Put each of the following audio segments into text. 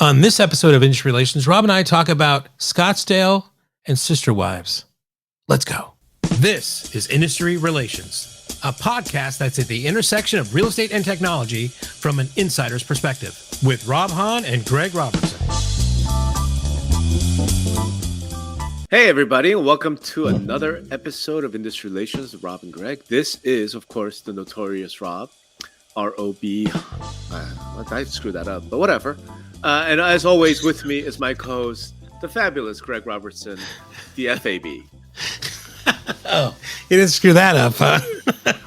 On this episode of Industry Relations, Rob and I talk about Scottsdale and sister wives. Let's go. This is Industry Relations, a podcast that's at the intersection of real estate and technology from an insider's perspective, with Rob Hahn and Greg Robertson. Hey, everybody, and welcome to another episode of Industry Relations with Rob and Greg. This is, of course, the Notorious Rob, R-O-B. I screwed that up, but whatever. And as always, with me is my co-host, the fabulous Greg Robertson, the FAB. Oh, you didn't screw that up, huh?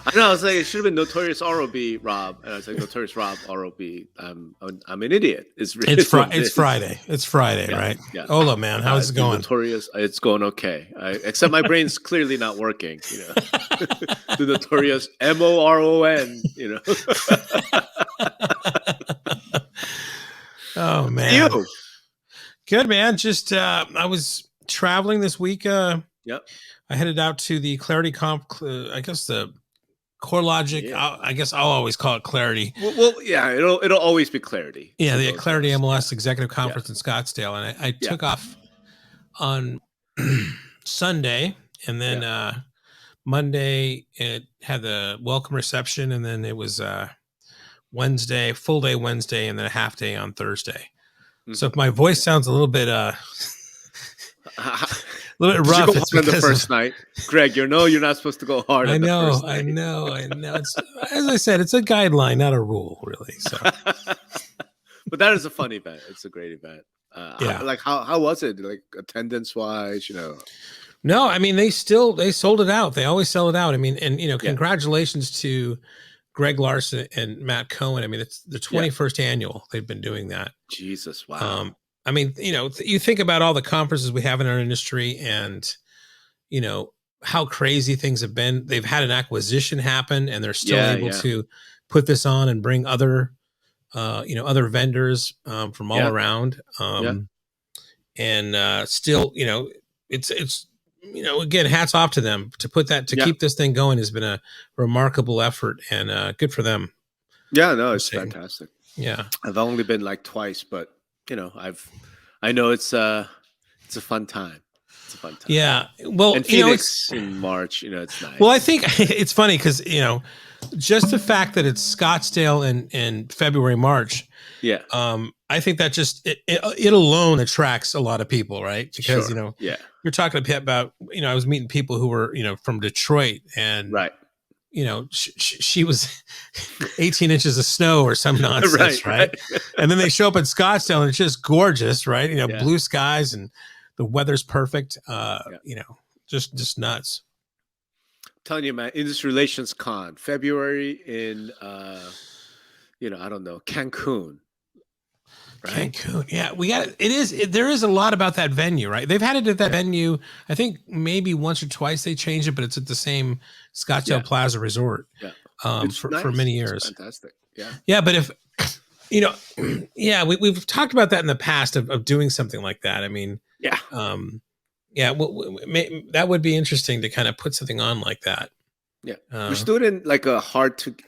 I know. I was like, it should have been Notorious R-O-B, Rob. And I was like, Notorious Rob, R-O-B. I'm an idiot. It's Friday. It's Friday, yeah, right? Yeah. Hola, man. How's it going? Notorious. It's going okay. Except my brain's clearly not working. You know, the Notorious MORON. You know. Oh man. You. Good, man. Just I was traveling this week. Yep. I headed out to the Clarity I guess the CoreLogic. Yeah. I guess I'll always call it Clarity. Well, yeah, it'll always be Clarity. Yeah, the Clarity MLS Executive Conference in Scottsdale, and I took off on Sunday, and then Monday it had the welcome reception, and then it was Wednesday, full day Wednesday, and then a half day on Thursday. Mm-hmm. So if my voice sounds a little bit rough, you go on the first night, Greg. You're not supposed to go hard. I know. It's, as I said, it's a guideline, not a rule, really. So, but that is a fun event. It's a great event. Yeah. How was it? Like attendance wise, you know? No, I mean they sold it out. They always sell it out. I mean, and congratulations to Greg Larson and Matt Cohen. I mean, it's the 21st annual. They've been doing that. Jesus, wow. I mean, you think about all the conferences we have in our industry and, how crazy things have been. They've had an acquisition happen and they're still able to put this on and bring other vendors from all around. And still, it's again, hats off to them to put that, to keep this thing going has been a remarkable effort and good for them. Yeah, no, it's fantastic. Yeah. I've only been like twice, but I know it's a fun time. It's a fun time. Yeah. Well, and Phoenix in March, it's nice. Well, I think it's funny because, just the fact that it's Scottsdale in February, March. Yeah. I think that just, it alone attracts a lot of people, right? Because, you're talking about, I was meeting people who were, from Detroit and, right. She was 18 inches of snow or some nonsense, right? And then they show up in Scottsdale and it's just gorgeous, right? Blue skies and the weather's perfect. Just nuts. I'm telling you, man, Industry Relations Con, February in, I don't know, Cancun. Right? Cancun, yeah, there is a lot about that venue, right? They've had it at that venue. I think maybe once or twice they changed it, but it's at the same Scottsdale Plaza Resort for many years. It's fantastic. Yeah. Yeah. But if, we've talked about that in the past of doing something like that. I mean, that would be interesting to kind of put something on like that. Yeah. Just do it in like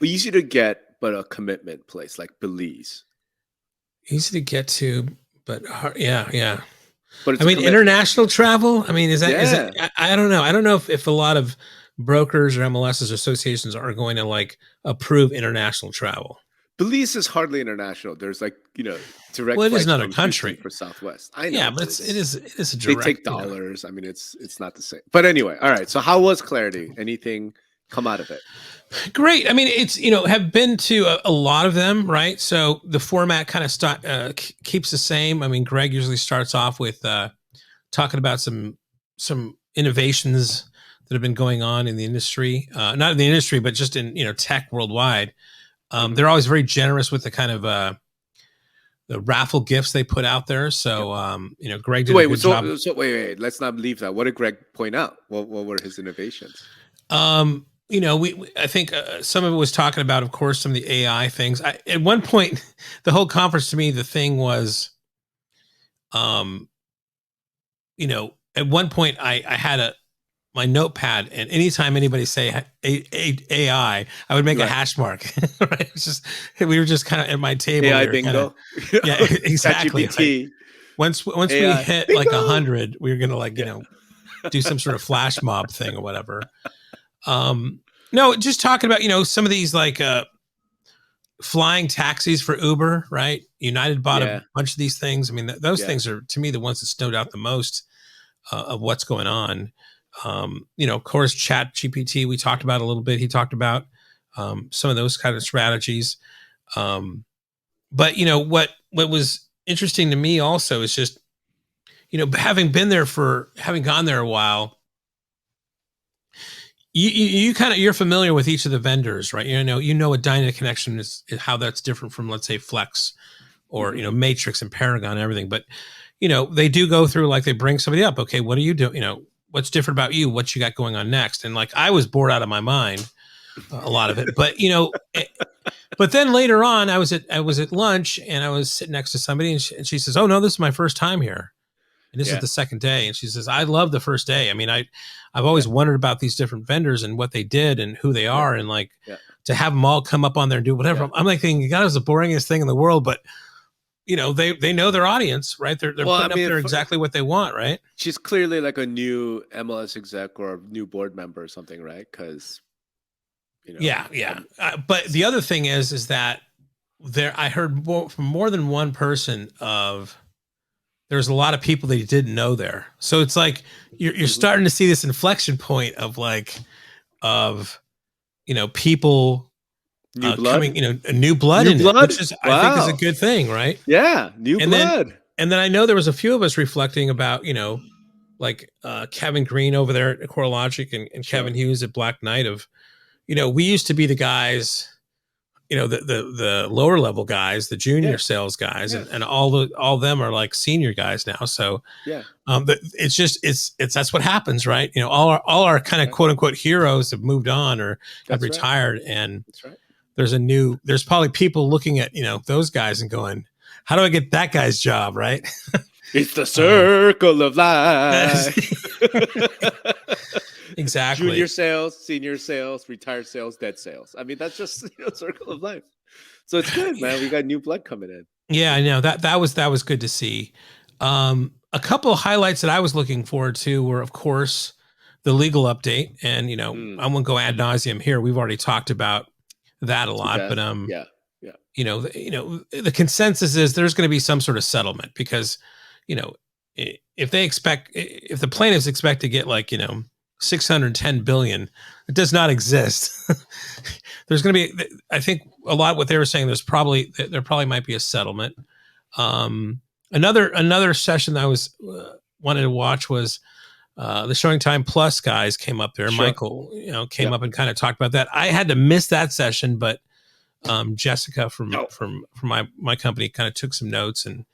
easy to get, but a commitment place like Belize. Easy to get to, but hard, yeah. But I mean, international travel. I mean, is that? I don't know. I don't know if a lot of brokers or MLSs or associations are going to like approve international travel. Belize is hardly international. There's like direct. Well, it is another country for Southwest. I know. Yeah, but it is a direct. They take dollars. I mean, it's not the same. But anyway, all right. So how was Clarity? Anything come out of it? Great. I mean, it's, have been to a lot of them, right? So the format kind of keeps the same. I mean, Greg usually starts off with talking about some innovations that have been going on in the industry, not in the industry, but just in, tech worldwide. They're always very generous with the kind of the raffle gifts they put out there. So, Greg did a good job. So wait, let's not leave that. What did Greg point out? What were his innovations? I think some of it was talking about, of course, some of the AI things. At one point, the whole conference to me, the thing was, at one point I had my notepad, and anytime anybody say AI, I would make a hash mark. Right? It's just we were just kind of at my table. AI We were bingo. yeah, exactly. ChatGPT. Once AI. we hit bingo! like 100, we were gonna like do some sort of flash mob thing or whatever. No, just talking about some of these like flying taxis for Uber, right? United bought a bunch of these things. I mean, those things are to me the ones that stood out the most of what's going on. Of course, Chat GPT we talked about a little bit. He talked about some of those kind of strategies. But what was interesting to me also is just having gone there a while. You're familiar with each of the vendors, right? A Dyna Connection is how that's different from, let's say, Flex or Matrix and Paragon and everything. But they do go through, like, they bring somebody up. Okay, what are you doing? What's different about you? What you got going on next? And like I was bored out of my mind, a lot of it. But but then later on, I was at lunch and I was sitting next to somebody and she says, "Oh no, this is my first time here." And this is the second day. And she says, "I love the first day. I mean, I've always wondered about these different vendors and what they did and who they are. And like to have them all come up on there and do whatever." I'm like thinking, God, it was the boringest thing in the world. But, they know their audience, right? They're putting up there exactly what they want, right? She's clearly like a new MLS exec or a new board member or something, right? Because, but the other thing is that I heard from more than one person there's a lot of people that you didn't know there. So it's like you're starting to see this inflection point of people new blood? coming, a new blood in it, which is I think is a good thing, right? Yeah, new blood. And then I know there was a few of us reflecting about, like Kevin Green over there at CoreLogic and Kevin Hughes at Black Knight we used to be the guys, the lower level guys, the junior sales guys, and all them are like senior guys now. So it's that's what happens, right? All our kind of quote unquote heroes have moved on or have retired, and there's probably people looking at those guys and going, how do I get that guy's job, right? It's the circle of life. Exactly. Junior sales, senior sales, retired sales, dead sales. I mean, that's just circle of life. So it's good, man. We got new blood coming in. Yeah, I know that was good to see. A couple of highlights that I was looking forward to were, of course, the legal update, and I won't go ad nauseum here. We've already talked about that a lot, but the consensus is there's going to be some sort of settlement because if the plaintiffs expect to get like 610 billion, it does not exist. There's going to be, I think a lot of what they were saying, there probably might be a settlement. Another session that I was wanted to watch was the Showing Time Plus guys came up there. Sure. Michael, came up and kind of talked about that. I had to miss that session, but Jessica from my company kind of took some notes, and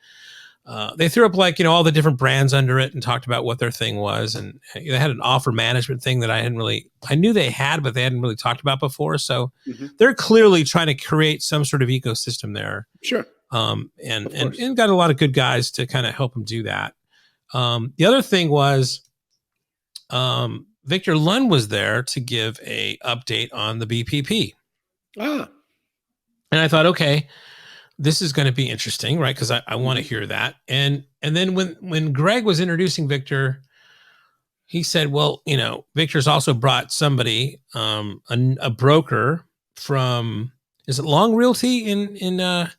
they threw up like all the different brands under it and talked about what their thing was, and they had an offer management thing that I knew they had, but they hadn't really talked about before. So they're clearly trying to create some sort of ecosystem there. Sure. And got a lot of good guys to kind of help them do that. The other thing was Victor Lund was there to give a update on the BPP. And I thought, okay, this is going to be interesting, right? Because I want to hear that. And then when Greg was introducing Victor, he said, well, Victor's also brought somebody, a broker from, is it Long Realty in the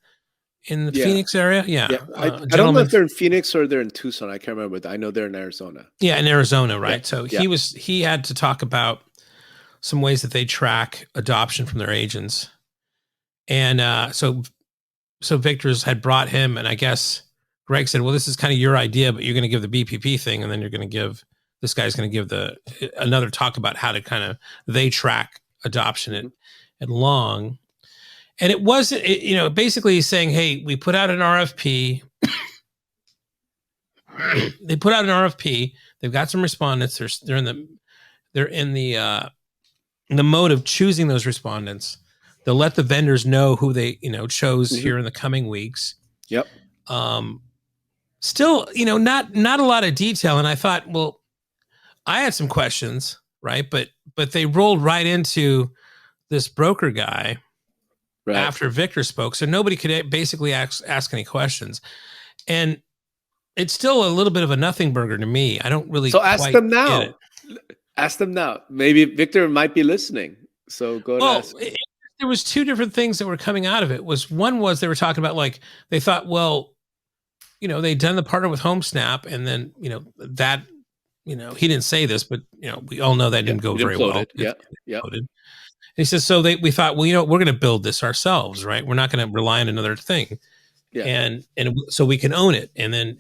Phoenix area? Yeah. I don't know if they're in Phoenix or they're in Tucson. I can't remember. I know they're in Arizona. Yeah, in Arizona, right? Yeah. So he had to talk about some ways that they track adoption from their agents. And so Victor's had brought him, and I guess Greg said, well, this is kind of your idea, but you're going to give the BPP thing, and then this guy's going to give another talk about how to they track adoption at Long. And it wasn't, basically he's saying, hey, we put out an RFP. They put out an RFP. They've got some respondents. They're in the mode of choosing those respondents. They'll let the vendors know who they, chose here in the coming weeks. Yep. Still, not a lot of detail. And I thought, well, I had some questions, right? But they rolled right into this broker guy Right. after Victor spoke, so nobody could basically ask any questions, and it's still a little bit of a nothing burger to me. I don't really So ask quite them get it. now. Ask them now. Maybe Victor might be listening. So go and Well, ask. there was two different things that were coming out of it. One was they were talking about, like, they thought, well, they'd done the partner with HomeSnap, and then that he didn't say this, but we all know that didn't go It very well. imploded. Yeah. Yeah. Exploded. He says, so we thought, well, we're going to build this ourselves, right? We're not going to rely on another thing. Yeah. And so we can own it. And then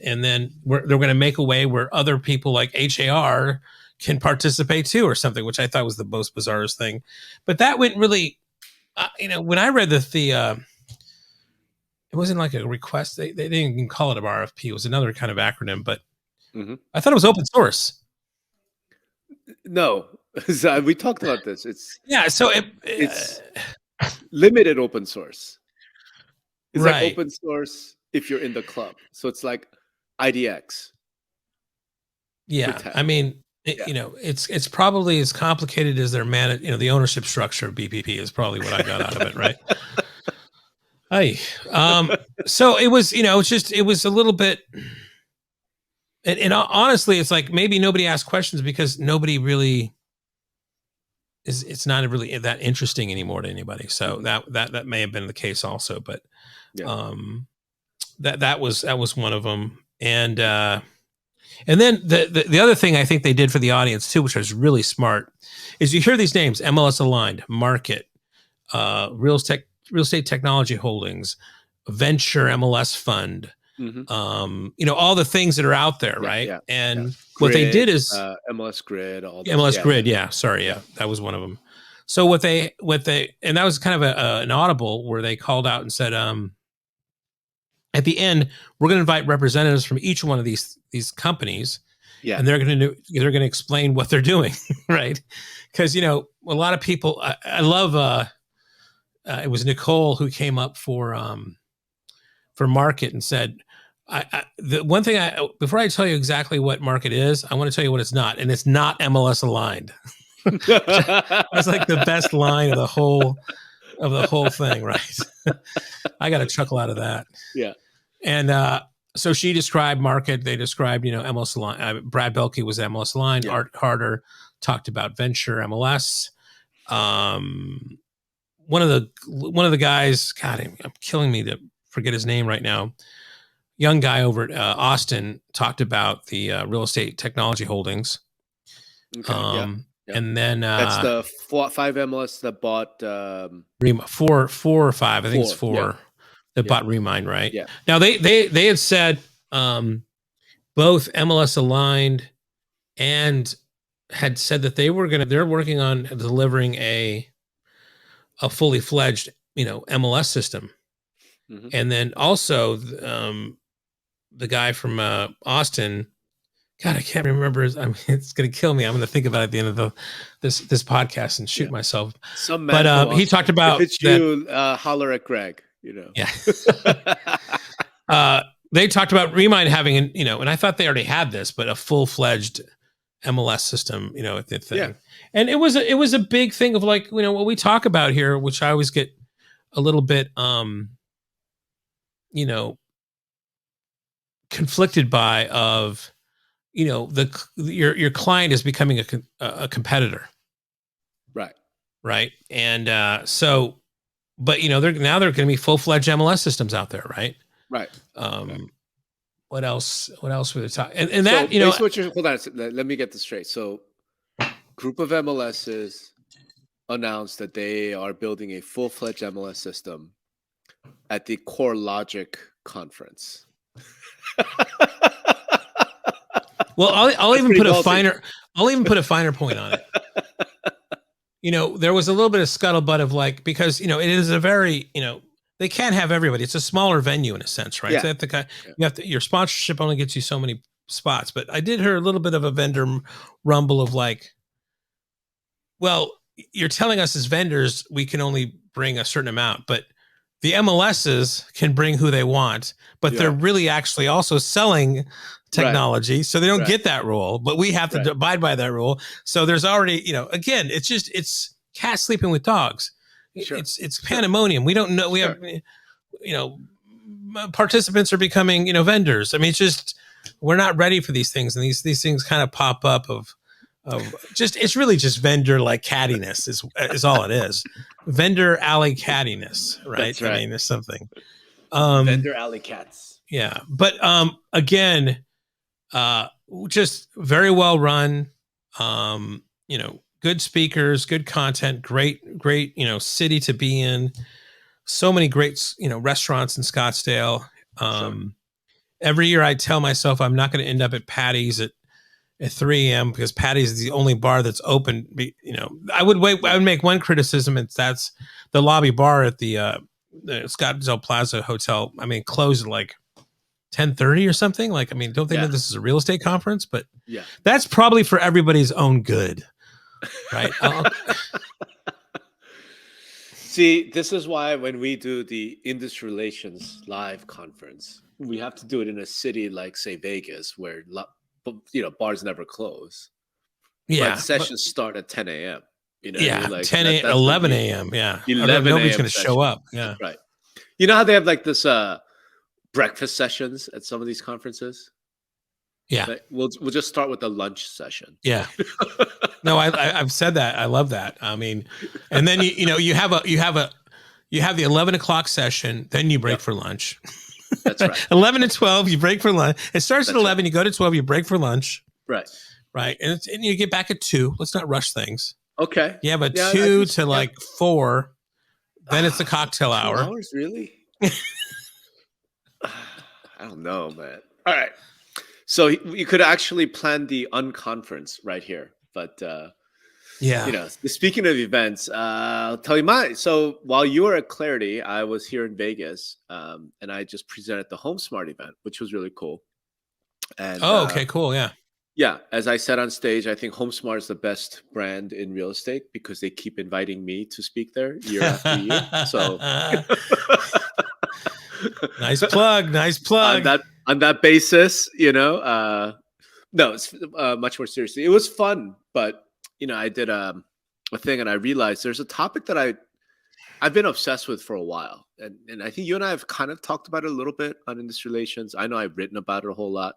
they're going to make a way where other people like HAR can participate too, or something, which I thought was the most bizarrest thing. But that went really, when I read it wasn't like a request. They didn't even call it an RFP. It was another kind of acronym, but I thought it was open source. No, we talked about this. It's it's limited open source. It's right. like open source if you're in the club. So it's like IDX. Yeah, I mean, it's probably as complicated as their the ownership structure of BPP is probably what I got out of it, right? So it was, it was a little bit, and honestly, it's like maybe nobody asked questions because nobody really it's not really that interesting anymore to anybody. So that may have been the case also, but that was one of them. And then the other thing I think they did for the audience too, which was really smart, is you hear these names: MLS Aligned, Market, Real Estate Technology Holdings, Venture MLS Fund, all the things that are out there, right? Yeah. And Grid, what they did is MLS Grid, all MLS Grid. Yeah, sorry, that was one of them. So what they and that was kind of an audible where they called out and said, at the end, we're going to invite representatives from each one of these companies, and they're going to explain what they're doing, right? Because a lot of people, I love. It was Nicole who came up for Market and said, the one thing before I tell you exactly what Market is, I want to tell you what it's not, and it's not MLS aligned. That's like the best line of the whole thing, right? I got a chuckle out of that. Yeah. And so she described Market. They described, MLS Align. Brad Belke was MLS Align. Yeah. Art Carter talked about Venture MLS. One of the guys, God, I'm killing me to forget his name right now. Young guy over at Austin talked about the Real Estate Technology Holdings. Okay, And then that's the 5 MLS that bought 4 or 5. I think it's 4 that bought Remind, right? Yeah. Now they had said both MLS Aligned and had said that they're working on delivering a fully fledged MLS system. And then also the guy from Austin, God, I can't remember it's going to kill me. I'm going to think about it at the end of this podcast and shoot myself. But he talked about if it's you, holler at Greg. Yeah. They talked about Remind having and I thought they already had this, but a full-fledged MLS system, the thing. Yeah. And it was a big thing of like, what we talk about here, which I always get a little bit conflicted by, of your client is becoming a competitor, right? And so, but they're going to be full-fledged MLS systems out there, right? What else were they talking? And that hold on, let me get this straight. So, group of MLSs announced that they are building a full-fledged MLS system at the CoreLogic conference. Well, I'll even put a finer point on it. There was a little bit of scuttlebutt of like, because it is a very they can't have everybody. It's a smaller venue in a sense, right? So your sponsorship only gets you so many spots. But I did hear a little bit of a vendor rumble of like, well, you're telling us as vendors we can only bring a certain amount, but the MLSs can bring who they want, but they're really actually also selling technology. So they don't get that rule, but we have to abide by that rule. So there's already, again, it's cats sleeping with dogs. It's pandemonium. We don't know. We have, participants are becoming, vendors. I mean, it's just, we're not ready for these things. And these things kind of pop up of just, it's really just vendor like cattiness is all it is. Vendor alley cattiness, right? That's right. I mean, there's something. Vendor alley cats. Yeah. But again, just very well run, good speakers, good content, great, city to be in. So many great, restaurants in Scottsdale. Every year I tell myself I'm not going to end up at Patty's at 3 a.m. because Patty's is the only bar that's open. I would make one criticism, and that's the lobby bar at the Scottsdale Plaza Hotel. I mean, closed at like 10:30 or something. Like, I mean, don't they know this is a real estate conference? But that's probably for everybody's own good, right? See, this is why when we do the industry relations live conference, we have to do it in a city like, say, Vegas, where bars never close. Yeah, but sessions start at 10 a.m. 10 a.m., 11 a.m. Yeah, 11 nobody's going to show up. Yeah, right. You know how they have like this breakfast sessions at some of these conferences? Yeah, like, we'll just start with the lunch session. Yeah. No, I've said that. I love that. I mean, and then you have the 11 o'clock session, then you break for lunch. That's right. 11 to 12, you break for lunch. It starts at 11, you go to 12, you break for lunch. Right. Right. And you get back at 2. Let's not rush things. Okay. You have a 2 to like 4. Then it's the cocktail 2 hour. Hours, really? I don't know, man. All right. So you could actually plan the unconference right here. But, speaking of events, I'll tell you mine. So while you were at Clarity, I was here in Vegas, and I just presented the HomeSmart event, which was really cool. And okay, cool. Yeah. Yeah. As I said on stage, I think HomeSmart is the best brand in real estate because they keep inviting me to speak there year after year. So nice plug. On that basis, no, it's much more seriously. It was fun, but I did a thing, and I realized there's a topic that I've been obsessed with for a while, and I think you and I have kind of talked about it a little bit on industry relations. I know I've written about it a whole lot,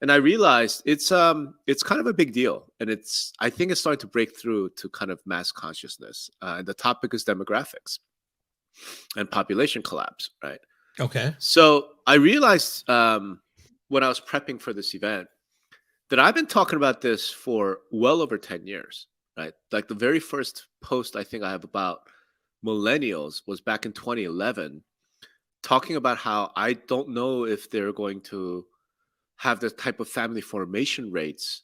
and I realized it's kind of a big deal, and I think it's starting to break through to kind of mass consciousness. And the topic is demographics and population collapse, right? Okay. So I realized when I was prepping for this event that I've been talking about this for well over 10 years, right? Like the very first post I think I have about millennials was back in 2011, talking about how I don't know if they're going to have the type of family formation rates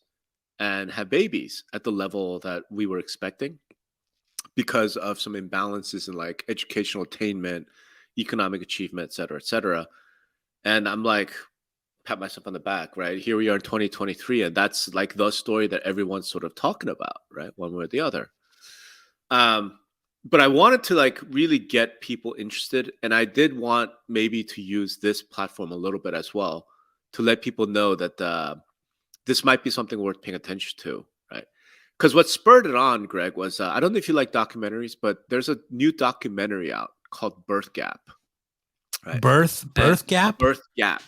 and have babies at the level that we were expecting because of some imbalances in like educational attainment, economic achievement, et cetera, et cetera. And I'm like, pat myself on the back, right? Here we are in 2023, and that's like the story that everyone's sort of talking about, right? One way or the other. But I wanted to like really get people interested, and I did want maybe to use this platform a little bit as well to let people know that this might be something worth paying attention to, right? Because what spurred it on, Greg, was I don't know if you like documentaries, but there's a new documentary out called BirthGap. Right? BirthGap? BirthGap.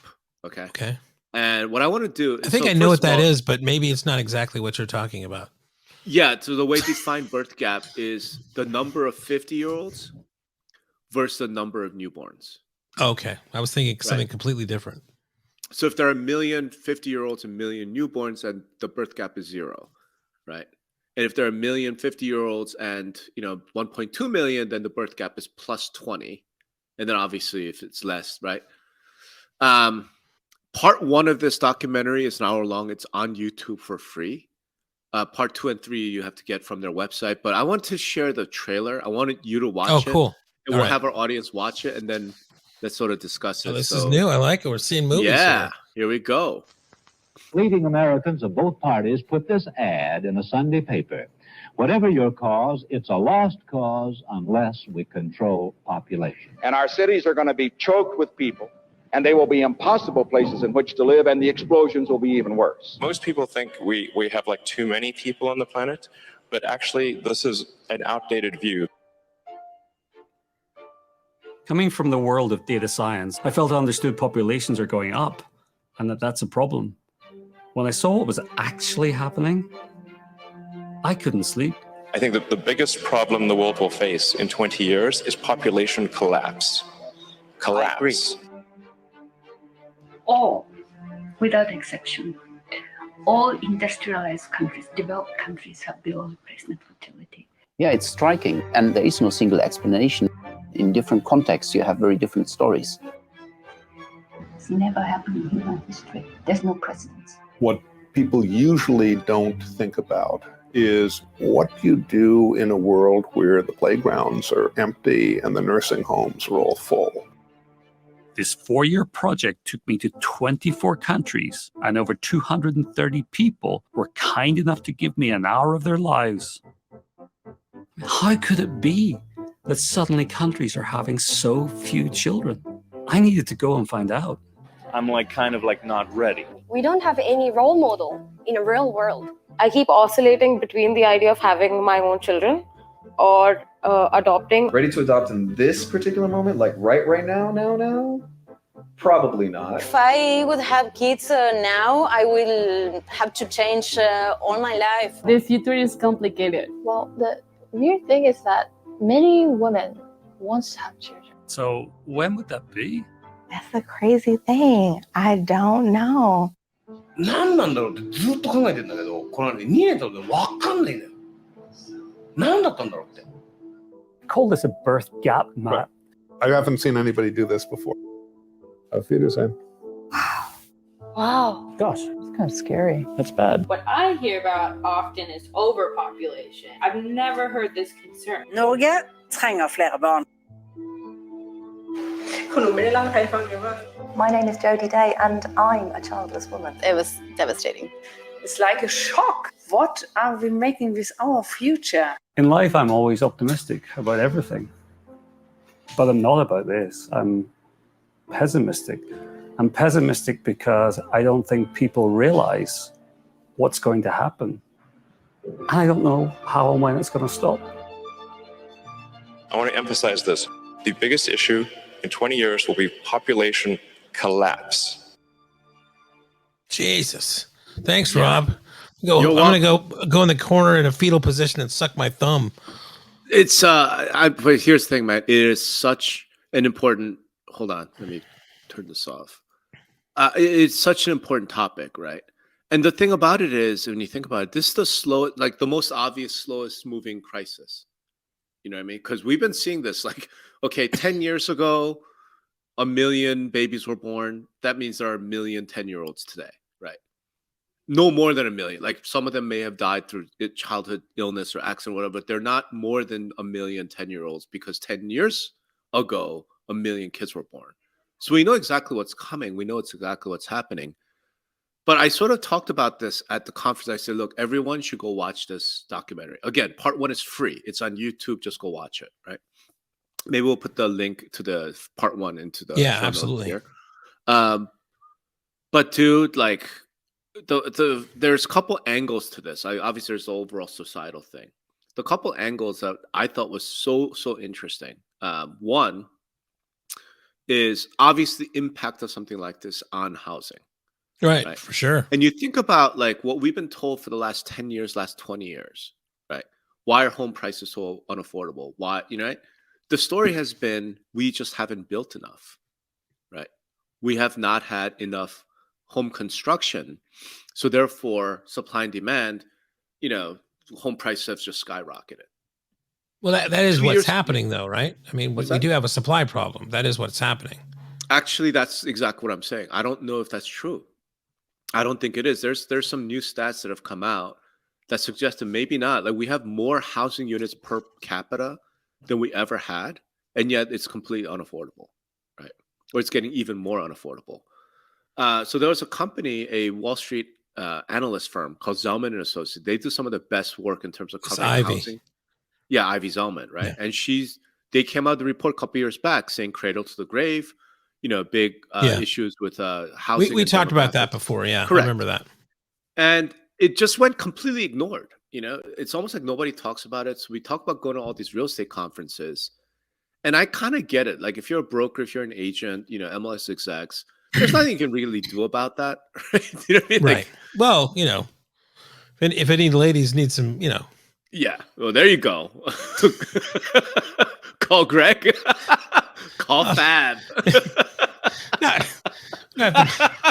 Okay. Okay. And what I want to do is, I think I know what that is, but maybe it's not exactly what you're talking about. Yeah. So the way to define BirthGap is the number of 50-year-olds versus the number of newborns. Okay. I was thinking something completely different. So if there are 1 million 50-year-olds and 1 million newborns, and the birth gap is 0, right? And if there are 1 million 50-year-olds and 1.2 million, then the birth gap is plus 20. And then obviously if it's less, right? Part 1 of this documentary is an hour long. It's on YouTube for free. Part 2 and 3 you have to get from their website. But I want to share the trailer. I wanted you to watch it. Oh, cool. And we'll have our audience watch it, and then let's sort of discuss it. This is new. I like it. We're seeing movies. Yeah, here we go. Leading Americans of both parties put this ad in a Sunday paper. Whatever your cause, it's a lost cause unless we control population. And our cities are going to be choked with people, and they will be impossible places in which to live, and the explosions will be even worse. Most people think we have like too many people on the planet, but actually this is an outdated view. Coming from the world of data science, I felt I understood populations are going up and that that's a problem. When I saw what was actually happening, I couldn't sleep. I think that the biggest problem the world will face in 20 years is population collapse. Collapse. All, without exception, all industrialized countries, developed countries have below replacement fertility. Yeah, it's striking, and there is no single explanation. In different contexts, you have very different stories. It's never happened in human history. There's no precedence. What people usually don't think about is what you do in a world where the playgrounds are empty and the nursing homes are all full. This 4-year project took me to 24 countries, and over 230 people were kind enough to give me an hour of their lives. How could it be that suddenly countries are having so few children? I needed to go and find out. I'm kind of not ready. We don't have any role model in a real world. I keep oscillating between the idea of having my own children or adopting. Ready to adopt in this particular moment? Right now? Probably not. If I would have kids now, I will have to change all my life. The future is complicated. Well, the weird thing is that many women want to have children. So when would that be? That's the crazy thing. I don't know. 何なんだろうってずっと考えてるんだけど、この2年経って分かんないんだよ。何だったんだろうって。Call this a BirthGap map. I haven't seen anybody do this before. Auf Wiedersehen. Wow. Gosh. It's kind of scary. That's bad. What I hear about often is overpopulation. I've never heard this concern. Norge trenger flere barn. My name is Jodie Day and I'm a childless woman. It was devastating. It's like a shock. What are we making with our future? In life, I'm always optimistic about everything. But I'm not about this. I'm pessimistic. I'm pessimistic because I don't think people realize what's going to happen. And I don't know how and when it's going to stop. I want to emphasize this. The biggest issue in 20 years will be population collapse. Jesus. Thanks, Rob. I'm gonna go in the corner in a fetal position and suck my thumb. It's but here's the thing, man. It is such an important. Hold on, let me turn this off. It's such an important topic, right? And the thing about it is, when you think about it, this is the most obvious, slowest moving crisis. You know what I mean? Because we've been seeing this. 10 years ago, 1 million babies were born. That means there are 1 million 10-year-olds today, right? No more than 1 million. Some of them may have died through childhood illness or accident, or whatever, but they're not more than 1 million 10-year-olds because 10 years ago, 1 million kids were born. So we know exactly what's coming. We know it's exactly what's happening. But I sort of talked about this at the conference. I said, look, everyone should go watch this documentary. Again, part 1 is free. It's on YouTube. Just go watch it, right? Maybe we'll put the link to the part 1 into the show absolutely here. But dude, there's a couple angles to this. Obviously, there's the overall societal thing. The couple angles that I thought was so interesting. One is obviously the impact of something like this on housing. Right, for sure. And you think about what we've been told for the last 10 years, last 20 years, right? Why are home prices so unaffordable? Why, right? The story has been, we just haven't built enough, right? We have not had enough home construction. So therefore, supply and demand, home prices have just skyrocketed. Well, that is what's happening, though, right? I mean, we do have a supply problem. That is what's happening. Actually, that's exactly what I'm saying. I don't know if that's true. I don't think it is. There's some new stats that have come out that suggest that maybe not. We have more housing units per capita than we ever had, and yet it's completely unaffordable, right? Or it's getting even more unaffordable. So there was a company, a Wall Street analyst firm called Zelman and Associates. They do some of the best work in terms of It's covering Ivy. housing. Yeah, Ivy Zelman, right? Yeah. And they came out with the report a couple years back saying cradle to the grave, big Yeah. issues with housing. We and talked about that demographics. before. Yeah, Correct. I remember that. And it just went completely ignored. It's almost like nobody talks about it. So we talk about going to all these real estate conferences. And I kind of get it. Like if you're a broker, if you're an agent, MLS execs, there's nothing you can really do about that. Right? You know what I mean? Right. Like, Well, if any ladies need some, yeah. Well, there you go. Call Greg. Call Fab.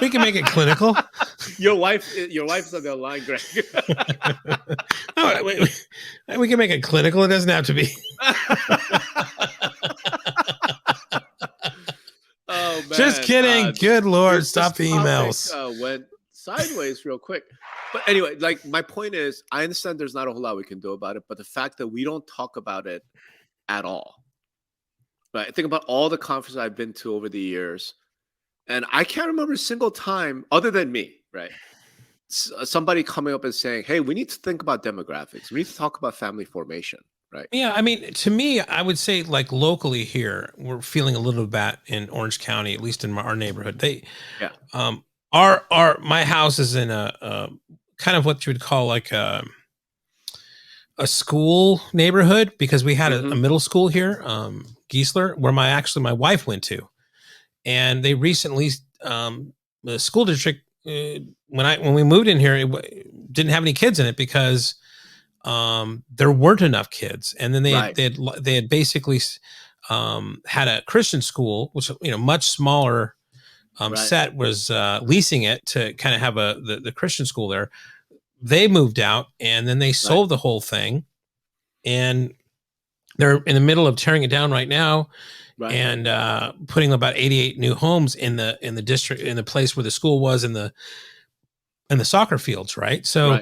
we can make it clinical. Your wife's on the line, Greg. Oh, wait, we can make it clinical. It doesn't have to be. Oh man! Just kidding. Good Lord, stop the topic, emails. Went sideways real quick. But anyway, like my point is, I understand there's not a whole lot we can do about it, but the fact that we don't talk about it at all. Right? Think about all the conferences I've been to over the years, and I can't remember a single time, other than me, right? Somebody coming up and saying, "Hey, we need to think about demographics. We need to talk about family formation." Right? Yeah, I mean, to me, I would say like locally here, we're feeling a little bit in Orange County, at least in our neighborhood. Yeah. My house is in a kind of what you would call like a school neighborhood, because we had a middle school here, Geisler, where my wife went to, and they recently the school district when we moved in here, it didn't have any kids in it because there weren't enough kids, and then they had basically had a Christian school, which much smaller set, was leasing it to kind of have the Christian school there. They moved out, and then they sold the whole thing, and they're in the middle of tearing it down right now, and putting about 88 new homes in the district, in the place where the school was, in the soccer fields, right? So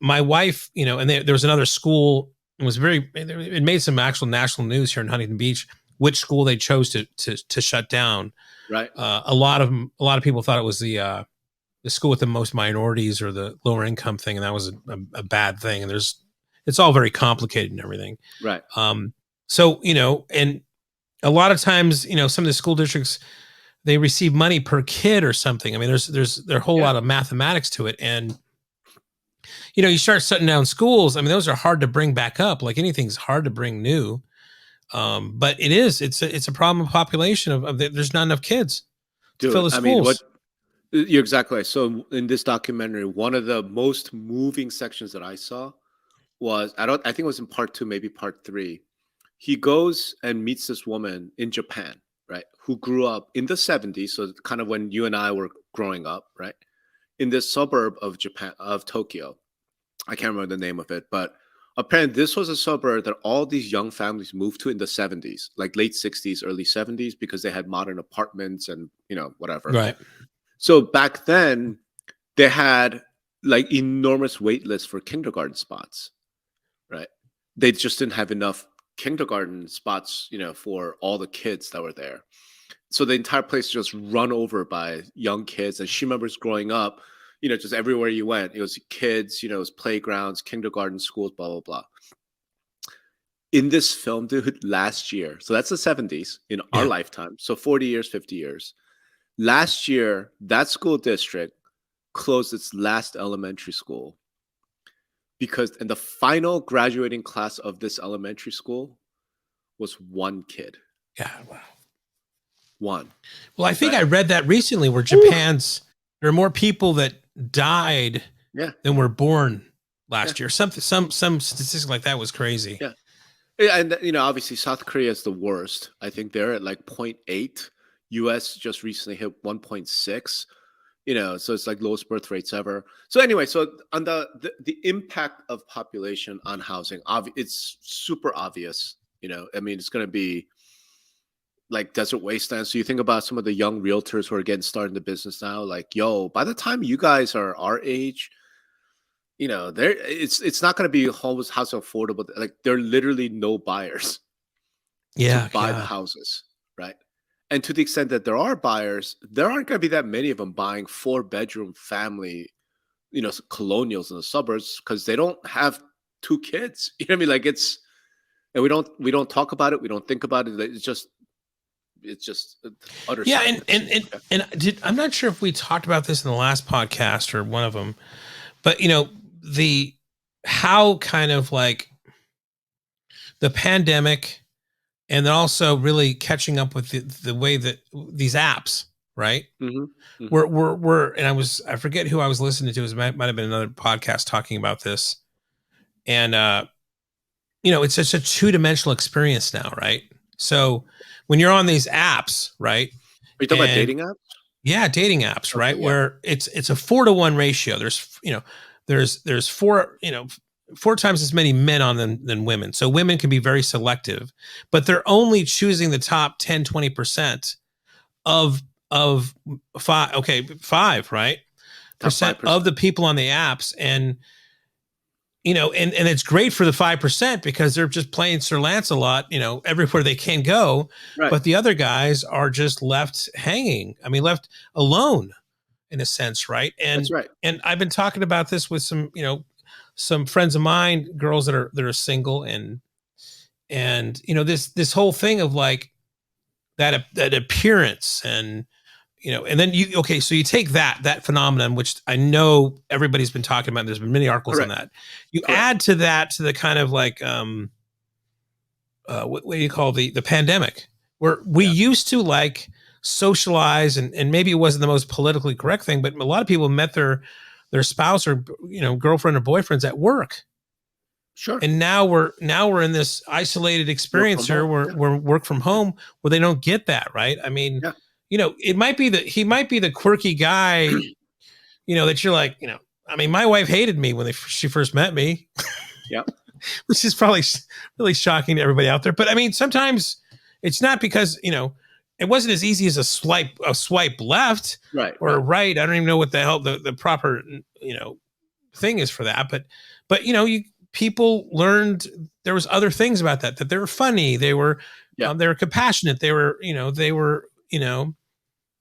my wife, and there was another school. It made some actual national news here in Huntington Beach, which school they chose to shut down. Right. A lot of people thought it was the school with the most minorities or the lower income thing, and that was a bad thing. And it's all very complicated and everything. Right. So and a lot of times, some of the school districts, they receive money per kid or something. I mean, there's a whole lot of mathematics to it, and you start shutting down schools. I mean, those are hard to bring back up. Like anything's hard to bring new. But it's a problem of population of there's not enough kids to fill the schools. You're exactly right. So in this documentary, one of the most moving sections that I saw was, I think it was in part 2, maybe part 3. He goes and meets this woman in Japan, right? Who grew up in the 70s. So kind of when you and I were growing up, right? In this suburb of Tokyo. I can't remember the name of it, but apparently this was a suburb that all these young families moved to in the 70s, like late 60s, early 70s, because they had modern apartments and, whatever. Right. So back then they had like enormous wait lists for kindergarten spots, right? They just didn't have enough kindergarten spots, for all the kids that were there. So the entire place was just run over by young kids. And she remembers growing up, just everywhere you went, it was kids, it was playgrounds, kindergarten, schools, blah, blah, blah. In this film, dude, last year, so that's the 70s in our lifetime. So 40 years, 50 years. Last year, that school district closed its last elementary school and the final graduating class of this elementary school was one kid. Yeah, wow. One. Well, I think I read that recently where there are more people that died than were born last year. Some statistic like that was crazy. Yeah. And obviously South Korea is the worst. I think they're at like 0.8. US just recently hit 1.6. So it's like lowest birth rates ever. So anyway, so on the impact of population on housing, it's super obvious. I mean, it's going to be like desert wasteland. So you think about some of the young realtors who are getting started in the business now, like, by the time you guys are our age, it's not going to be house affordable. Like there are literally no buyers to buy the houses, right? And to the extent that there are buyers, there aren't going to be that many of them buying 4-bedroom family colonials in the suburbs because they don't have 2 kids. You know what I mean? Like and we don't talk about it. We don't think about it. It's just utter Yeah, silence. and I'm not sure if we talked about this in the last podcast or one of them, but how kind of like the pandemic, and then also really catching up with the way that these apps, right? And I forget who I was listening to. It might have been another podcast talking about this, and it's such a 2-dimensional experience now, right? So when you're on these apps, right? Are you talking about dating apps? Yeah, dating apps, Okay, right? yeah. Where it's a 4-to-1 ratio. There's 4 times as many men on them than women. So women can be very selective, but they're only choosing the top 10, 20% of 5, right? Percent of the people on the apps. And and it's great for the 5% because they're just playing Sir Lancelot, everywhere they can go. Right. But the other guys are just left hanging. I mean, left alone in a sense, right? And That's right. And I've been talking about this with some friends of mine, girls that are single, and this whole thing of like that appearance, and and then so you take that phenomenon, which I know everybody's been talking about. There's been many articles on that. You add to the kind of like what do you call the pandemic, where we used to like socialize, and maybe it wasn't the most politically correct thing, but a lot of people met their spouse or girlfriend or boyfriends at work. Sure. And now we're in this isolated experience here where work from home, where they don't get that, right? I mean, it might be he might be the quirky guy, that you're like, I mean, my wife hated me when she first met me. Yeah. Which is probably really shocking to everybody out there. But I mean, sometimes it's not because, it wasn't as easy as a swipe left or right. I don't even know what the hell the proper, thing is for that. But people learned there was other things about that they were funny. They were compassionate. They were,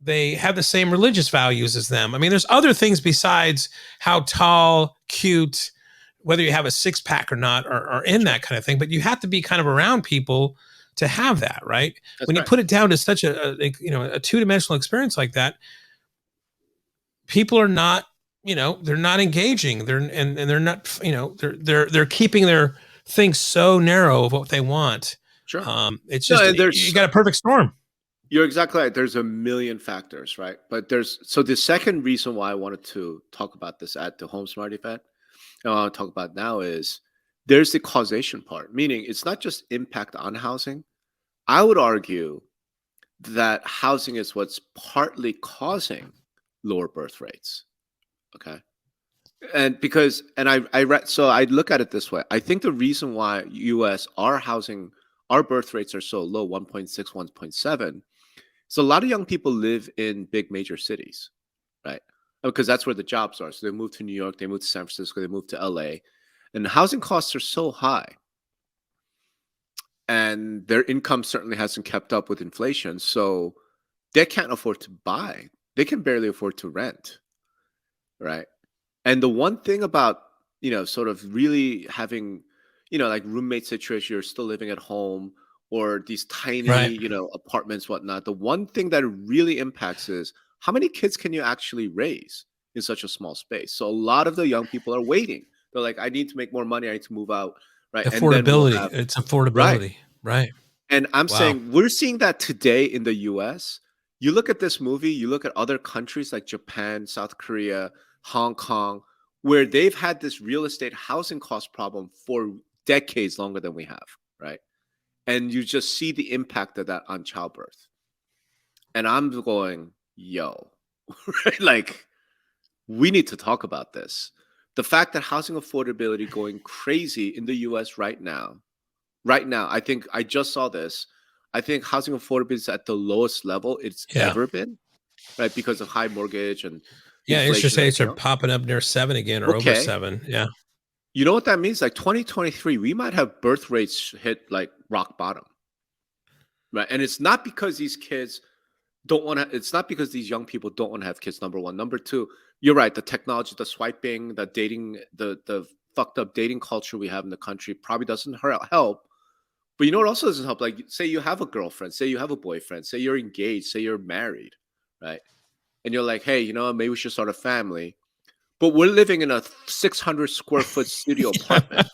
they have the same religious values as them. I mean, there's other things besides how tall, cute, whether you have a 6-pack or not, are in that kind of thing. But you have to be kind of around people to have that, right? When you put it down to such a 2-dimensional experience like that, people are not, they're not engaging. They're not, they're keeping their things so narrow of what they want. Sure. It's just you got a perfect storm. You're exactly right. There's a million factors, right? But so the second reason why I wanted to talk about this at the Home Smart event, and I want to talk about now, is there's the causation part, meaning it's not just impact on housing. I would argue that housing is what's partly causing lower birth rates. Okay. And I read, so I look at it this way. I think the reason why US, our birth rates are so low, 1.6, 1.7, so a lot of young people live in big major cities, right? Because that's where the jobs are. So they move to New York, they move to San Francisco, they move to LA, and the housing costs are so high. And their income certainly hasn't kept up with inflation. So they can't afford to buy. They can barely afford to rent, right? And the one thing about, sort of really having, like roommate situation, you're still living at home, or these tiny, apartments, whatnot. The one thing that really impacts is how many kids can you actually raise in such a small space? So a lot of the young people are waiting. They're like, I need to make more money. I need to move out. Right. Affordability. It's affordability. Right. And I'm saying we're seeing that today in the US. You look at this movie, you look at other countries like Japan, South Korea, Hong Kong, where they've had this real estate housing cost problem for decades longer than we have. Right. And you just see the impact of that on childbirth. And I'm going, yo, right? Like, we need to talk about this. The fact that housing affordability going crazy in the US right now, I think I just saw this. I think housing affordability is at the lowest level it's ever been, right? Because of high mortgage and interest rates are popping up near 7 again, or over 7. Yeah. You know what that means? Like 2023, we might have birth rates hit like rock bottom, right? And it's not because these kids don't want to. It's not because these young people don't want to have kids. Number one. Number two, you're right. The technology, the swiping, the dating, the fucked up dating culture we have in the country probably doesn't help. But you know what also doesn't help? Like, say you have a girlfriend, say you have a boyfriend, say you're engaged, say you're married, right? And you're like, hey, you know, maybe we should start a family. But we're living in a 600 square foot studio apartment.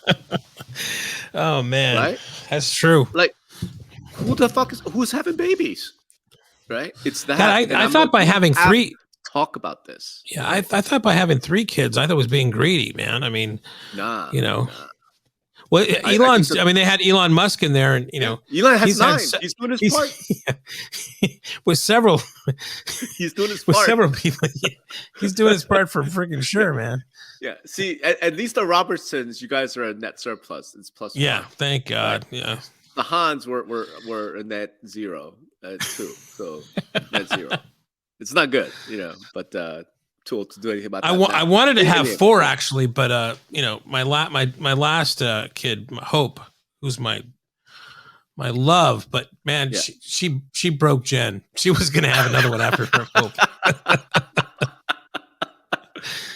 Oh man, right? That's true. Like, who's having babies? Right? It's that. God, I thought by having three, talk about this. Yeah, I thought by having 3 kids, I thought it was being greedy, man. I mean, nah, you know. Well, Elon's. I mean, they had Elon Musk in there, and you know, Elon has 9. He's doing his part. With several. He's doing his with part. several people. He's doing his part for freaking sure, man. Yeah. See, at least the Robertsons, you guys are a net surplus. It's plus. Yeah. 1. Thank God. Right? Yeah. The Hans were a net 0 at 2, so net 0. It's not good, you know, but too old to do anything about that. I wanted to have 4 actually, but you know, my last kid, Hope, who's my love, but man, she broke Jen. She was gonna have another one after her. Hope.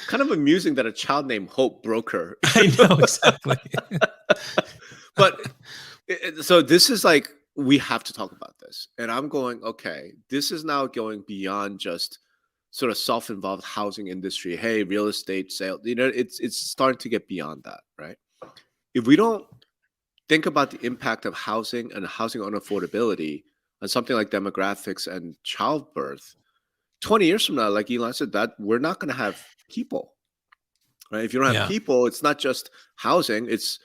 Kind of amusing that a child named Hope broke her. I know, exactly. But so this is like, we have to talk about this, and I'm going, okay, this is now going beyond just sort of self-involved housing industry. Hey, real estate sale, you know, it's starting to get beyond that, right? If we don't think about the impact of housing and housing unaffordability on something like demographics and childbirth, 20 years from now, like Elon said, that we're not going to have people, right? If you don't have people, it's not just housing, it's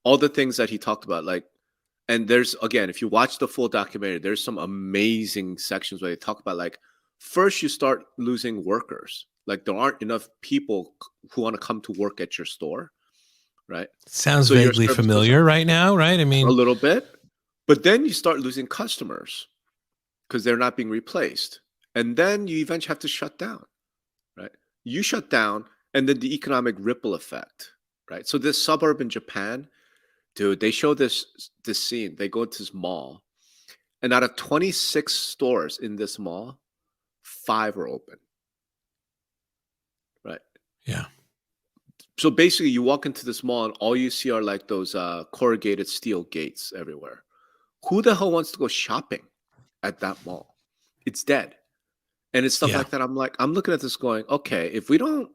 all the things that he talked about, like. And there's, again, if you watch the full documentary, there's some amazing sections where they talk about, like, first you start losing workers. Like, there aren't enough people who want to come to work at your store, right? Sounds vaguely familiar right now, right? I mean, a little bit. But then you start losing customers because they're not being replaced. And then you eventually have to shut down, right? You shut down, and then the economic ripple effect, right? So this suburb in Japan, dude, they show this scene. They go to this mall, and out of 26 stores in this mall, 5 are open. Right? Yeah. So basically, you walk into this mall, and all you see are like those corrugated steel gates everywhere. Who the hell wants to go shopping at that mall? It's dead. And it's stuff like that. I'm looking at this going, okay, if we don't,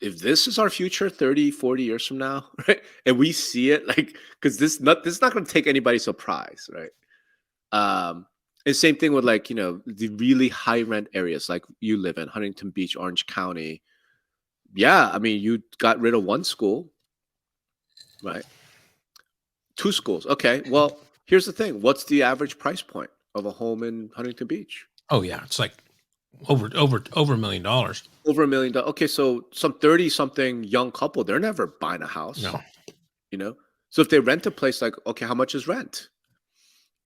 if this is our future 30, 40 years from now, right? And we see it, like, because this is not going to take anybody surprise, right? And same thing with, like, you know, the really high rent areas like you live in, Huntington Beach, Orange County. Yeah, I mean, you got rid of 1 school, right? 2 schools. Okay, well, here's the thing. What's the average price point of a home in Huntington Beach? Oh yeah, it's like over $1 million. Over $1 million. Okay, so some 30-something young couple, they're never buying a house. No. You know? So if they rent a place, like, okay, how much is rent?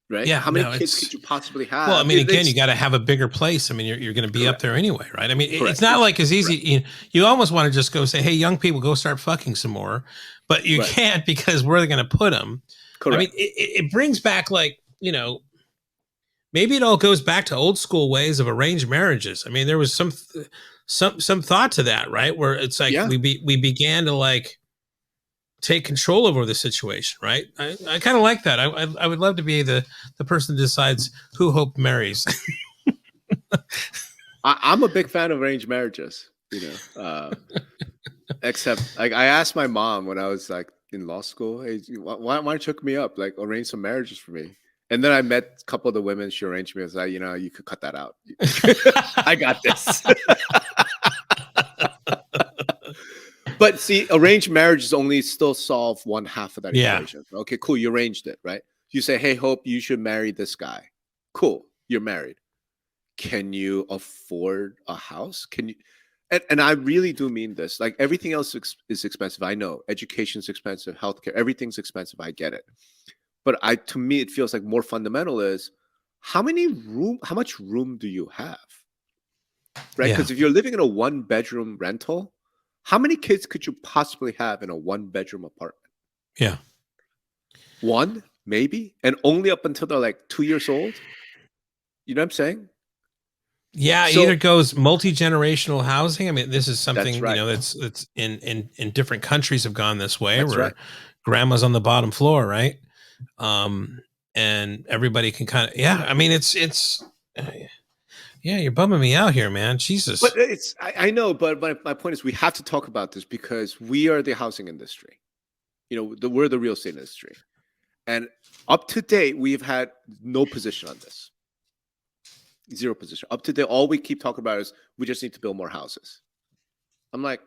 Right? Yeah. How many kids could you possibly have? Well, I mean, again, you got to have a bigger place. I mean, you're going to be up there anyway, right? I mean, it's not like as easy. You almost want to just go say, hey, young people, go start fucking some more. But you can't, because where are they going to put them? Correct. I mean, it brings back, like, you know, maybe it all goes back to old school ways of arranged marriages. I mean, there was some thought to that, right? Where it's like we began to, like, take control over the situation, right? I kind of like that. I would love to be the person that decides who Hope marries. I'm a big fan of arranged marriages, you know. Except, like, I asked my mom when I was, like, in law school, hey, why don't you hook me up, like, arrange some marriages for me? And then I met a couple of the women she arranged me. I was like, you know, you could cut that out. I got this. But see, arranged marriages only still solve one half of that equation. Okay, cool. You arranged it, right? You say, hey, Hope, you should marry this guy. Cool. You're married. Can you afford a house? Can you? And I really do mean this. Like, everything else is expensive. I know education's expensive, healthcare, everything's expensive. I get it. But to me, it feels like more fundamental is how much room do you have? Right? Because if you're living in a 1-bedroom rental, how many kids could you possibly have in a 1-bedroom apartment? Yeah. 1, maybe, and only up until they're like 2 years old. You know what I'm saying? Yeah, it So- either goes multi-generational housing. I mean, this is something That's right. that's in different countries have gone this way, That's where right. grandma's on the bottom floor, right? And everybody can kind of, yeah. I mean, it's yeah, you're bumming me out here, man. Jesus. But I know, but my point is we have to talk about this because we are the housing industry. We're the real estate industry. And up to date, we've had no position on this. Zero position. Up to date, all we keep talking about is we just need to build more houses. I'm like,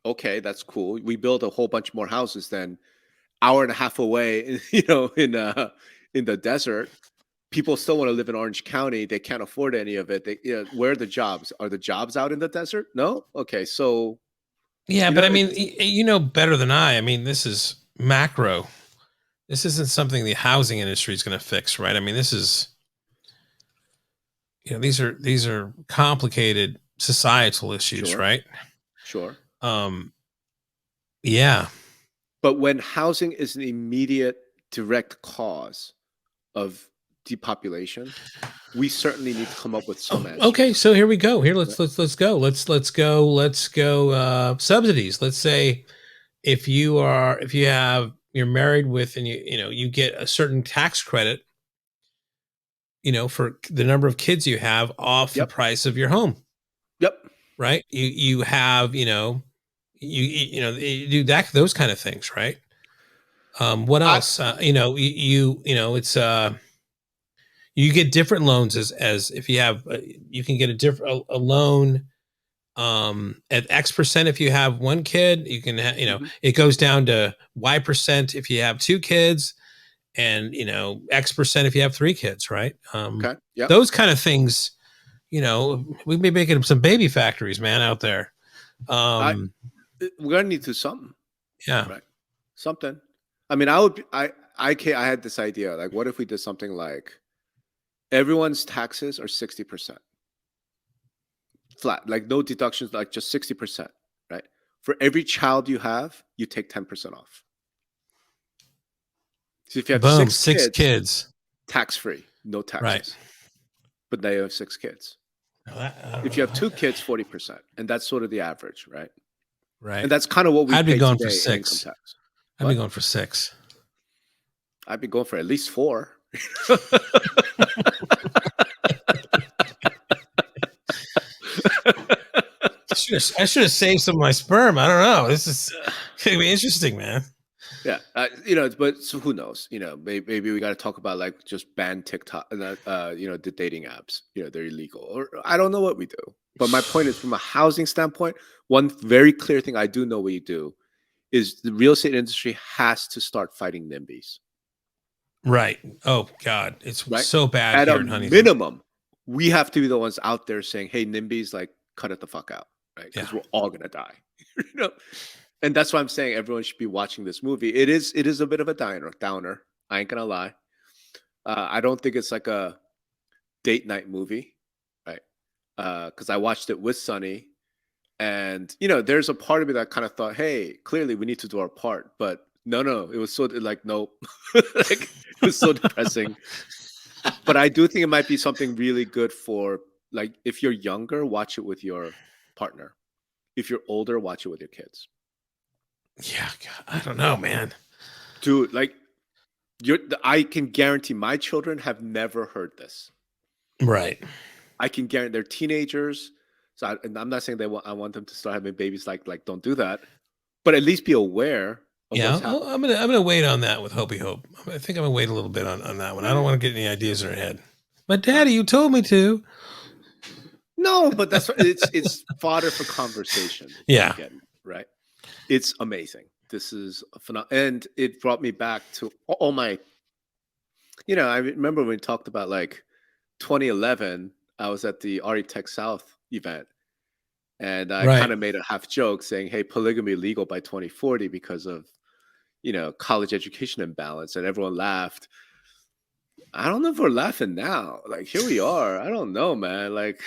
okay, that's cool. We build a whole bunch more houses than hour and a half away, in the desert. People still want to live in Orange County. They can't afford any of it. Where are the jobs? Are the jobs out in the desert? No? Okay, so... Yeah, but I mean, you know better than I. I mean, this is macro. This isn't something the housing industry is going to fix, right? I mean, this is... these are complicated societal issues, Sure. right? Sure. Yeah. But when housing is an immediate, direct cause of depopulation, we certainly need to come up with some answers. Okay, so here we go. Here, let's go. Let's go. Subsidies. Let's say if you're married with, and you get a certain tax credit, for the number of kids you have off the price of your home. Yep. Right. You have, you do that, those kind of things. Right. What else? It's, you get different loans as if you have, you can get a loan, at X% if you have one kid. You can, it goes down to Y% if you have two kids, and X% if you have three kids, right? Okay. Yeah. Those kind of things, we may be making some baby factories, man, out there. We're gonna need to do something. Yeah. Right. Something. I mean, I had this idea, like, what if we did something like everyone's taxes are 60% flat, like no deductions, like just 60%, right? For every child you have, you take 10% off. So if you have six kids, tax free, no taxes. Right. But now you have 6 kids. If you have 2 kids, 40%, and that's sort of the average, right? Right. And that's kind of what we. I'd be pay going today for in 6. income tax. I'd be going for 6. I'd be going for at least 4. I should have saved some of my sperm. I don't know. This is gonna be interesting, man. Yeah, but so who knows? Maybe we got to talk about like just ban TikTok, the dating apps. They're illegal, or I don't know what we do. But my point is, from a housing standpoint, one very clear thing I do know what you do is the real estate industry has to start fighting NIMBYs. Right. Oh God, it's so bad At here a in Huntington. minimum, we have to be the ones out there saying, "Hey, NIMBYs, like, cut it the fuck out," right? Because we're all gonna die. And that's why I'm saying everyone should be watching this movie. It is a bit of a downer. I ain't gonna lie. I don't think it's like a date night movie, right? Because I watched it with Sunny, and there's a part of me that kind of thought, hey, clearly we need to do our part, but no, it was so like nope, like, it was so depressing. But I do think it might be something really good for, like, if you're younger, watch it with your partner. If you're older, watch it with your kids. Yeah, God, I don't know, man. Dude, like, I can guarantee my children have never heard this. Right. I can guarantee they're teenagers. So I'm not saying I want them to start having babies. Like don't do that. But at least be aware of what's happening. I'm gonna wait on that with Hope. I think I'm gonna wait a little bit on that one. I don't want to get any ideas in her head. But Daddy, you told me to. No, but that's it's fodder for conversation. Yeah. Again, right. It's amazing. This is phenomenal, and it brought me back to all my. I remember when we talked about like 2011. I was at the Tech South event, and I kind of made a half joke saying, "Hey, polygamy legal by 2040 because of college education imbalance," and everyone laughed. I don't know if we're laughing now. Like, here we are. I don't know, man. Like.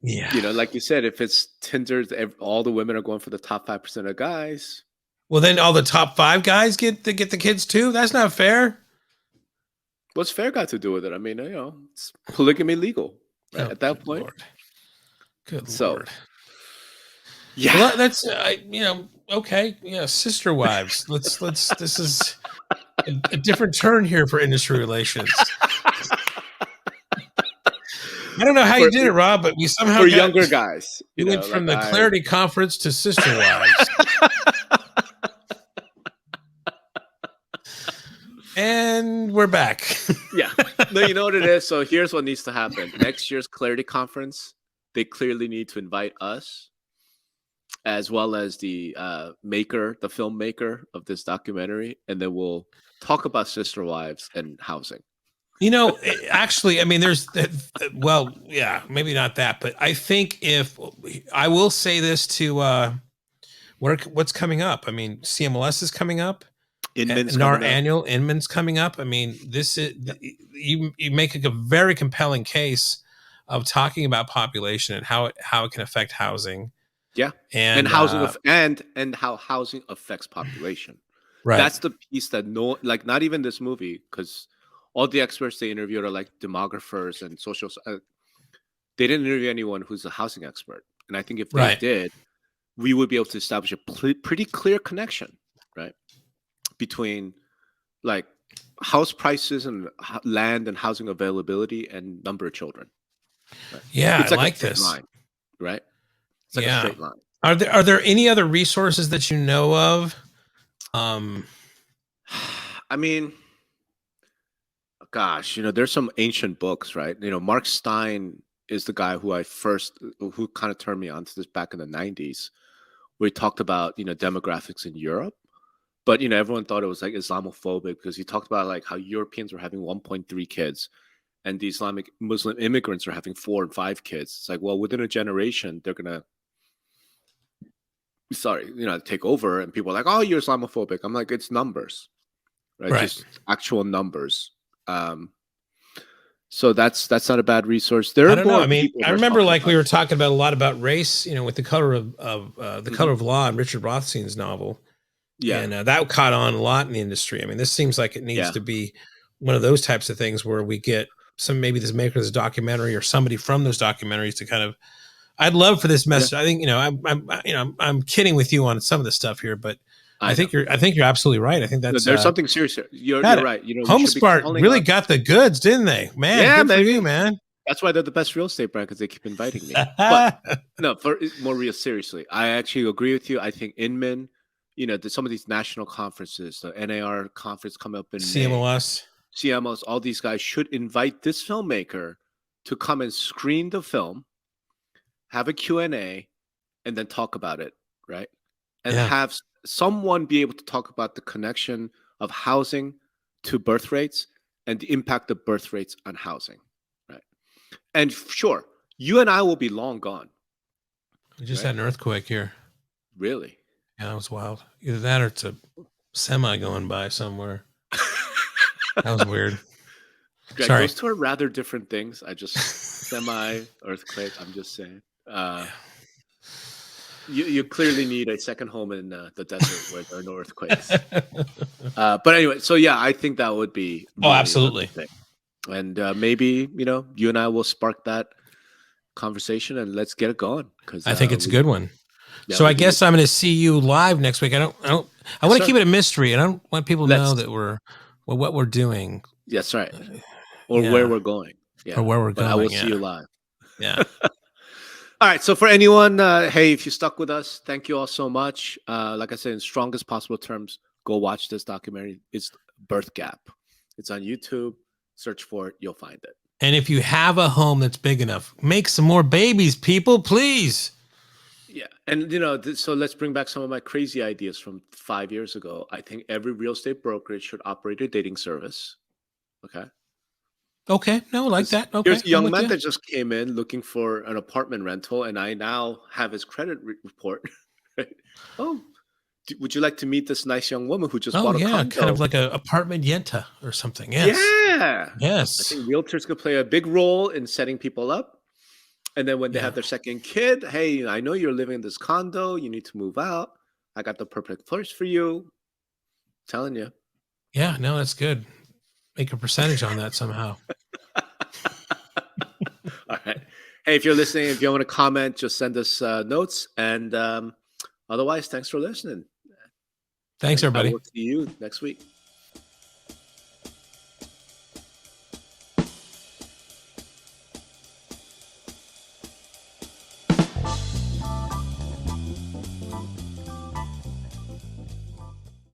Yeah. Like you said, if it's Tinder, all the women are going for the top 5% of guys. Well, then all the top 5 guys get the kids too. That's not fair. What's fair got to do with it? I mean, it's polygamy legal, right? Oh, At that good point. Lord. Good So, Lord. yeah, Well, that's okay. Yeah, sister wives. Let's. This is a different turn here for industry relations. I don't know how you did it, Rob, but we somehow for got, younger guys. We went from the Clarity Conference to sister wives. And we're back. Yeah. No, you know what it is? So here's what needs to happen. Next year's Clarity Conference, they clearly need to invite us, as well as the filmmaker of this documentary, and then we'll talk about sister wives and housing. Actually, I mean, well, yeah, maybe not that, but I think if I will say this to what's coming up. I mean, CMLS is coming up. Annual Inman's coming up. I mean, this is you make a very compelling case of talking about population and how it can affect housing. Yeah, and housing and how housing affects population. Right. That's the piece that not even this movie, because all the experts they interviewed are like demographers and social. They didn't interview anyone who's a housing expert, and I think if they did, we would be able to establish a pretty clear connection, right, between like house prices and land and housing availability and number of children. Right? Yeah, it's I like this line, right? It's like a straight line. Are there any other resources that you know of? I mean, gosh, there's some ancient books, right? Mark Stein is the guy who kind of turned me on to this back in the 90s, where he talked about, demographics in Europe. But, everyone thought it was like Islamophobic because he talked about like how Europeans were having 1.3 kids and the Islamic Muslim immigrants are having 4 and 5 kids. It's like, well, within a generation, they're going to, take over. And people are like, oh, you're Islamophobic. I'm like, it's numbers, right? Just actual numbers. So that's not a bad resource. I don't know. I mean, I remember like we were talking about a lot about race, with the Color of the Color of Law and Richard Rothstein's novel. Yeah. And that caught on a lot in the industry. I mean, this seems like it needs to be one of those types of things where we get maybe this maker of this documentary or somebody from those documentaries to kind of, I'd love for this message. I think, I'm kidding with you on some of the stuff here, but I think you're absolutely right. I think that's there's something serious here. You're right. HomeSmart really got the goods, didn't they? Man, yeah, good for you, man. That's why they're the best real estate brand, because they keep inviting me. But no, for more real, seriously, I actually agree with you. I think Inman, some of these national conferences, the NAR conference coming up in CMLS, all these guys should invite this filmmaker to come and screen the film, have a Q&A, and then talk about it, right? And have someone be able to talk about the connection of housing to birth rates and the impact of birth rates on housing, right? And sure, you and I will be long gone. We just had an earthquake here. Really? Yeah, it was wild. Either that or it's a semi going by somewhere. That was weird. Greg, Sorry. Those two are rather different things. Semi earthquake. I'm just saying. You clearly need a second home in the desert where there are no earthquakes. But anyway, so yeah, I think that would be really absolutely. And maybe you and I will spark that conversation and let's get it going, because I think it's a good one. So I guess I'm going to see you live next week. I want to keep it a mystery. I don't want people to know that what we're doing. Yes, right. Or where we're going. Yeah. Or where we're going. I will see you live. Yeah. All right. So for anyone, hey, if you stuck with us, thank you all so much. Like I said, in strongest possible terms, go watch this documentary. It's BirthGap. It's on YouTube. Search for it. You'll find it. And if you have a home that's big enough, make some more babies, people, please. Yeah. And, so let's bring back some of my crazy ideas from 5 years ago. I think every real estate brokerage should operate a dating service. Okay. Okay. No, like that. Okay. Here's a young man that just came in looking for an apartment rental, and I now have his credit report. Right? Oh, would you like to meet this nice young woman who just bought a condo? Kind of like an apartment yenta or something. Yes. Yeah. Yes. I think realtors could play a big role in setting people up. And then when they have their second kid, hey, I know you're living in this condo. You need to move out. I got the perfect place for you. I'm telling you. Yeah, no, that's good. make a percentage on that somehow. All right. Hey, if you're listening, if you want to comment, just send us notes. And otherwise, thanks for listening. Thanks, everybody. I will see you next week.